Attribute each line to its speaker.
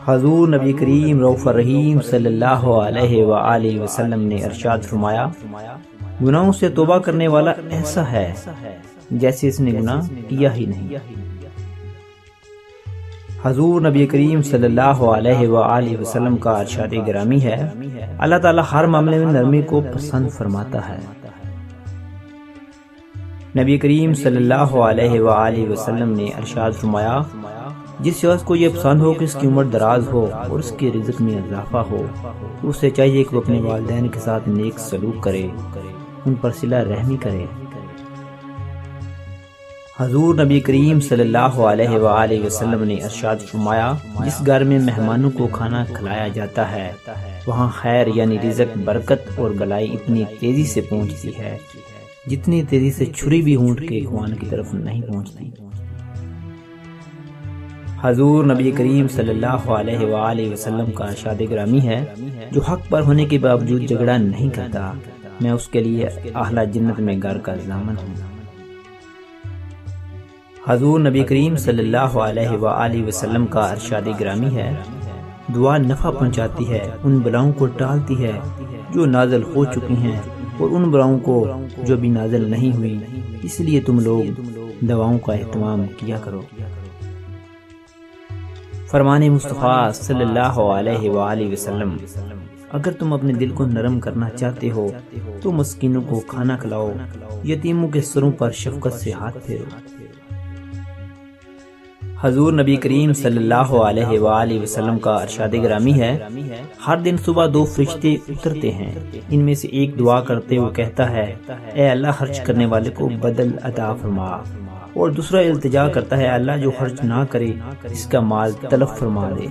Speaker 1: حضور نبی کریم رؤوف الرحیم صلی اللہ علیہ وآلہ وسلم نے ارشاد فرمایا، گناہوں سے توبہ کرنے والا ایسا ہے جیسے اس نے گناہ کیا ہی نہیں۔ حضور نبی کریم صلی اللہ علیہ وآلہ وسلم کا ارشاد گرامی ہے، اللہ تعالیٰ ہر معاملے میں نرمی کو پسند فرماتا ہے۔ نبی کریم صلی اللہ علیہ وآلہ وسلم نے ارشاد فرمایا، جس شخص کو یہ پسند ہو کہ اس کی عمر دراز ہو اور اس کے رزق میں اضافہ ہو، تو اسے چاہیے کہ وہ اپنے والدین کے ساتھ نیک سلوک کرے، ان پر صلہ رحمی کرے۔ حضور نبی کریم صلی اللہ علیہ وآلہ وسلم نے ارشاد فرمایا، جس گھر میں مہمانوں کو کھانا کھلایا جاتا ہے وہاں خیر یعنی رزق، برکت اور بلائی اتنی تیزی سے پہنچتی ہے جتنی تیزی سے چھری بھی اونٹ کے خوان کی طرف نہیں پہنچتی۔ حضور نبی کریم صلی اللہ علیہ وآلہ وسلم کا ارشاد گرامی ہے، جو حق پر ہونے کے باوجود جھگڑا نہیں کرتا، میں اس کے لیے اہل جنت میں گھر کا ضامن ہوں۔ حضور نبی کریم صلی اللہ علیہ وآلہ وسلم کا ارشاد گرامی ہے، دعا نفع پہنچاتی ہے، ان بلاؤں کو ٹالتی ہے جو نازل ہو چکی ہیں اور ان بلاؤں کو جو بھی نازل نہیں ہوئی، اس لیے تم لوگ دعاؤں کا اہتمام کیا کرو۔ فرمان مصطفیٰ صلی اللہ علیہ وآلہ وسلم، اگر تم اپنے دل کو نرم کرنا چاہتے ہو تو مسکینوں کو کھانا کھلاؤ، یتیموں کے سروں پر شفقت سے ہاتھ پھیرو۔ حضور نبی کریم صلی اللہ علیہ وآلہ وسلم کا ارشاد گرامی ہے، ہر دن صبح دو فرشتے اترتے ہیں، ان میں سے ایک دعا کرتے ہوئے کہتا ہے، اے اللہ خرچ کرنے والے کو بدل عطا فرما، اور دوسرا التجا کرتا ہے، اللہ جو خرچ نہ کرے اس کا مال تلف فرما دے۔